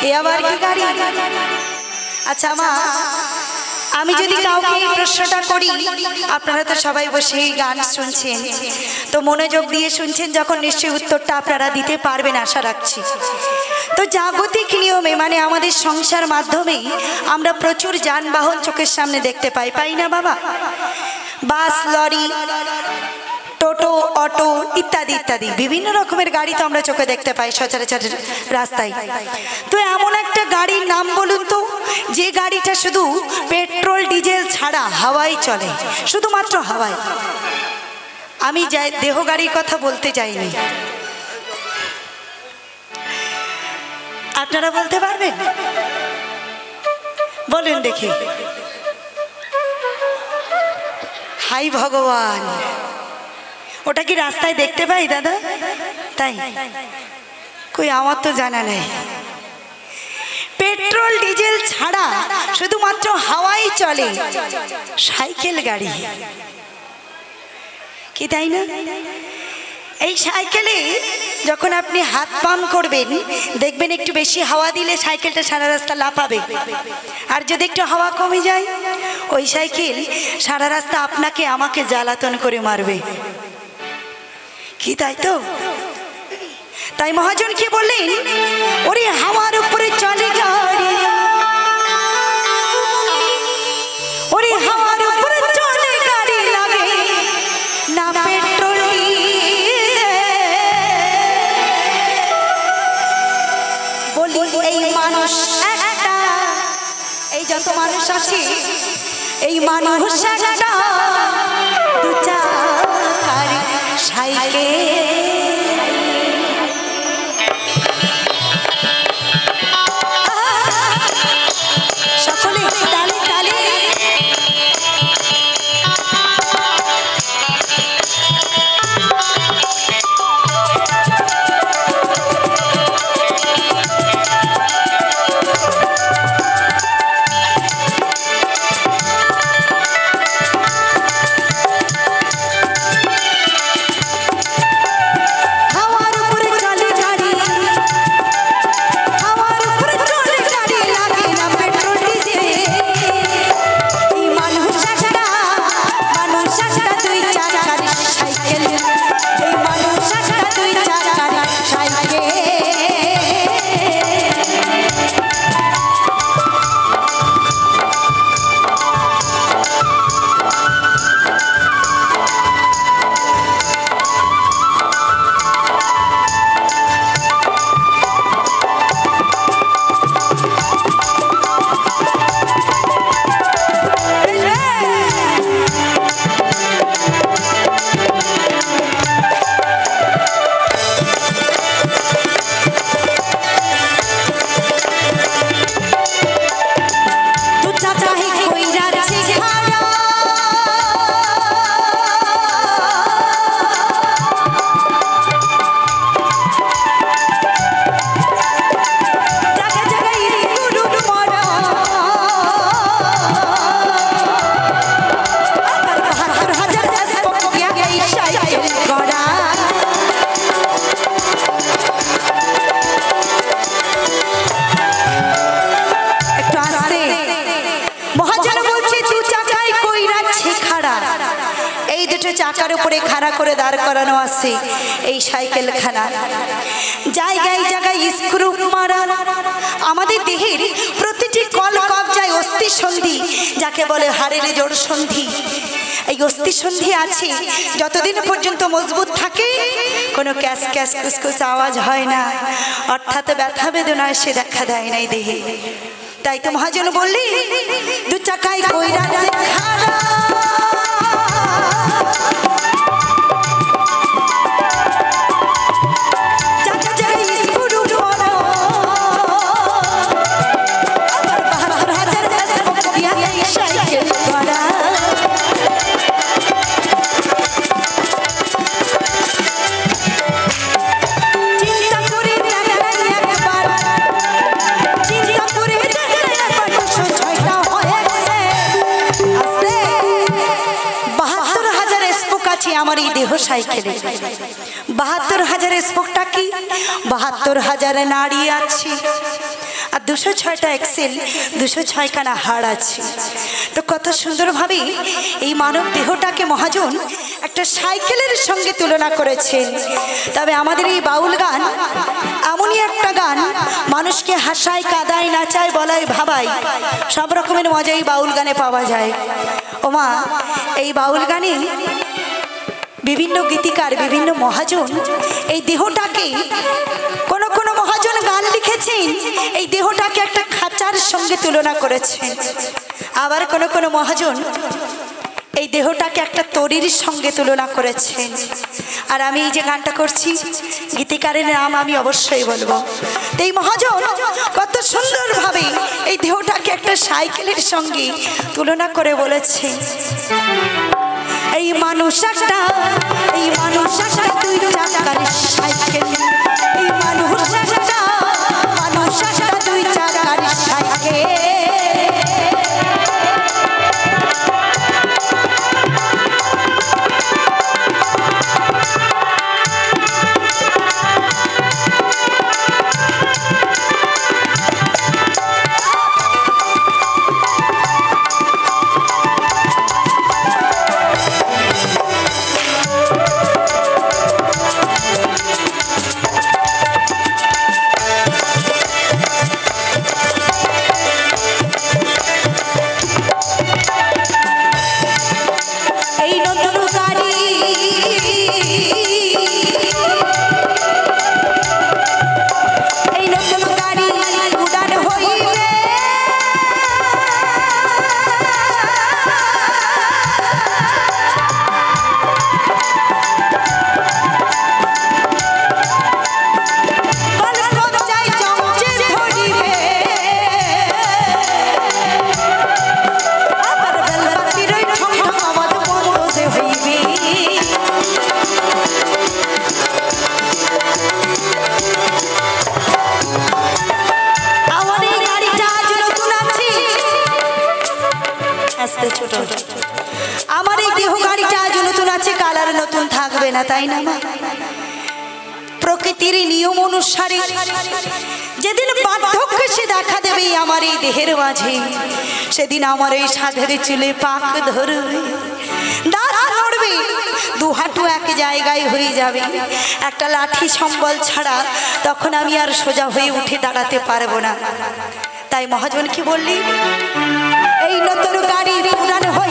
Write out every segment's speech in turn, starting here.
এ আবার কি গাড়ি? আচ্ছা মা, আমি যদি কাউকে এই প্রশ্নটা করি, আপনারা তো সবাই বসে গান শুনছেন, তো মনোযোগ দিয়ে শুনছেন যখন, নিশ্চয়ই উত্তরটা আপনারা দিতে পারবেন আশা রাখছি। তো জাগতিক নিয়মে মানে আমাদের সংসার মাধ্যমে আমরা প্রচুর যানবাহন চোখের সামনে দেখতে পাই না বাবা? বাস, লরি, টোটো, অটো ইত্যাদি ইত্যাদি বিভিন্ন রকমের গাড়ি তো আমরা চোখে দেখতে পাই সচরাচর রাস্তায়। তো এমন একটা গাড়ির নাম বলুন তো, যে গাড়িটা শুধু পেট্রোল ডিজেল ছাড়া হাওয়ায় চলে, শুধুমাত্র হাওয়ায়। আমি দেহ গাড়ির কথা বলতে চাইনি, আপনারা বলতে পারবেন? বলুন দেখি। হাই ভগবান, ওটা কি রাস্তায় দেখতে পাই দাদা? তাই কই, আমার তো জানা নেই। পেট্রোল ডিজেল ছাড়া শুধুমাত্র হাওয়াই চলে, সাইকেল গাড়ি, কি তাই না? এই সাইকেলে যখন আপনি হাত পাম্প করবেন, দেখবেন একটু বেশি হাওয়া দিলে সাইকেলটা সারা রাস্তা লাফাবে, আর যদি একটু হাওয়া কমে যায়, ওই সাইকেল সারা রাস্তা আপনাকে আমাকে জ্বালাতন করে মারবে, কি তাই তো? তাই মহাজন কি বললেন, ওরে হাওয়ার উপরে চলে গাড়ি, ওরে হাওয়ার উপরে চলে গাড়ি, লাগে না পেট্রোল বলি। এই মানুষ একটা, এই যত মানুষ আছে, এই মানুষ একটা দু চাকার সাইকেল। চাকার উপরে খাড়া করে দাঁড় করানো আছে এই সাইকেল খানা, জায়গায় জায়গায় স্ক্রু মারা। আমাদের দেহের প্রতিটি কল কবজায় অস্থি সন্ধি, যাকে বলে হাড়ের জোড় সন্ধি। এই অস্থি সন্ধি আছে, যতদিন পর্যন্ত মজবুত থাকে কোনো ক্যাশ ক্যাশ কুসকুস আওয়াজ হয় না, অর্থাৎ ব্যথা বেদনা সে দেখা দেয় নাই দেহে। তাই তো মহাজন বললি, দু চাকায় কইরা খাড়া, আমার এই দেহ সাইকেলে ৭২,০০০ স্পোকটা কি? ৭২,০০০ নাড়ি আছে। আর 206টা এক্সেল 206খানা হাড় আছে। তো কত সুন্দরভাবে এই মানব দেহটাকে মহাজন একটা সাইকেলের সঙ্গে তুলনা করেছেন। তবে আমাদের এই বাউল গান এমনই একটা গান, মানুষকে হাসায়, কাদায়, নাচায়, বলায়, ভাবায়, সব রকমের মজা এই বাউল গানে পাওয়া যায়। ওমা, এই বাউল গানে বিভিন্ন গীতিকার, বিভিন্ন মহাজন এই দেহটাকে, কোন কোন মহাজন গান লিখেছেন এই দেহটাকে একটা খাঁচার সঙ্গে তুলনা করেছেন। আবার কোন কোন মহাজন এই দেহটাকে একটা তরির সঙ্গে তুলনা করেছেন। আর আমি এই যে গানটা করছি, গীতিকারের নাম আমি অবশ্যই বলবো। এই মহাজন কত সুন্দরভাবে এই দেহটাকে একটা সাইকেলের সঙ্গে তুলনা করে বলেছে, এই মানুষ একটা, এই মানুষ একটা 2 চাকার সাইকেল, এই মানুষ একটা, মানুষ একটা 2 চাকার সাইকেল। আমার এই দেহ গাড়িটা আজ নতুন আছে, কাল আর নতুন থাকবে না, তাই না মা? প্রকৃতির নিয়ম অনুসারে যেদিন বার্ধক্য সে দেখা দেবে আমার এই দেহের মাঝে, সেদিন আমার এই সাধের চুলে পাক ধরবে, দাঁত নড়বে, 2 হাঁটু এক জায়গায় হয়ে যাবে, একটা লাঠি সম্বল ছাড়া তখন আমি আর সোজা হয়ে উঠে দাঁড়াতে পারবো না। তাই মহাজন কি বললি, এই নতুন গাড়ি উড়ান হয়ে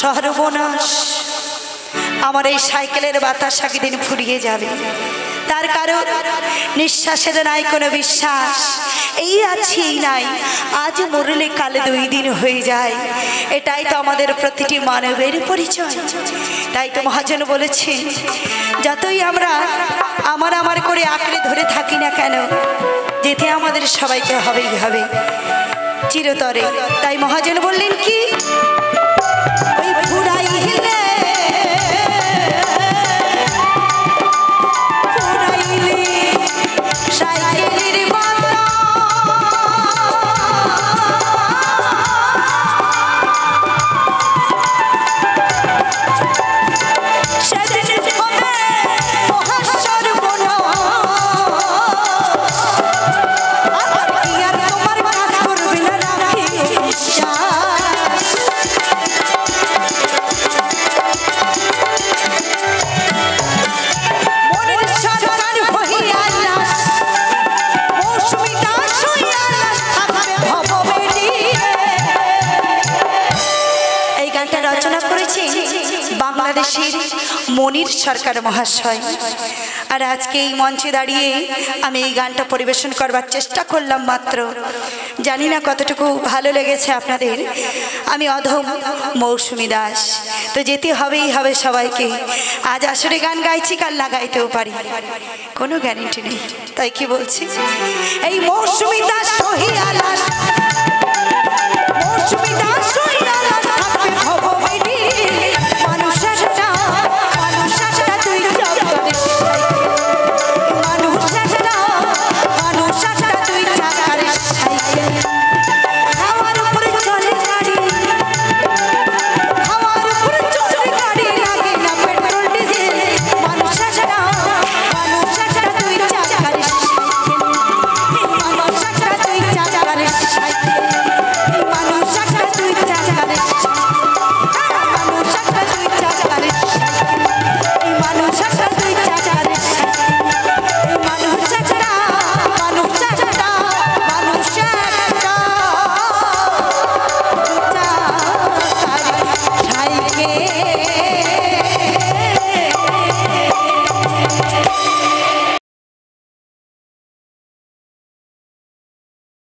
সর্বনাশ। আমার এই সাইকেলের বাতাস একদিন ফুরিয়ে যাবে। তার কারণ নিঃশ্বাসের নাই কোনো বিশ্বাস, এই আছে এই নাই, আজ মরলে কালে 2 দিন হয়ে যায়। এটাই তো আমাদের প্রতিটি মানবের পরিচয়। তাই তো মহাজন বলেছেন, যতই আমরা আমার করে আঁকড়ে ধরে থাকি না কেন, যেতে আমাদের সবাইকে হবেই হবে চিরতরে। তাই মহাজন বললেন কি, ওই ফুরাইলে সাইকেলের বাংলাদেশের মনির সরকার মহাশয়। আর আজকে এই মঞ্চে দাঁড়িয়ে আমি এই গানটা পরিবেশন করবার চেষ্টা করলাম মাত্র, জানি না কতটুকু ভালো লেগেছে আপনাদের। আমি অধম মৌসুমী দাস, তো যেতে হবেই হবে সবাইকে। আজ আসরে গান গাইছি, কাল না গাইতেও পারি, কোনো গ্যারেন্টি নেই। তাই কি বলছি, এই মৌসুমী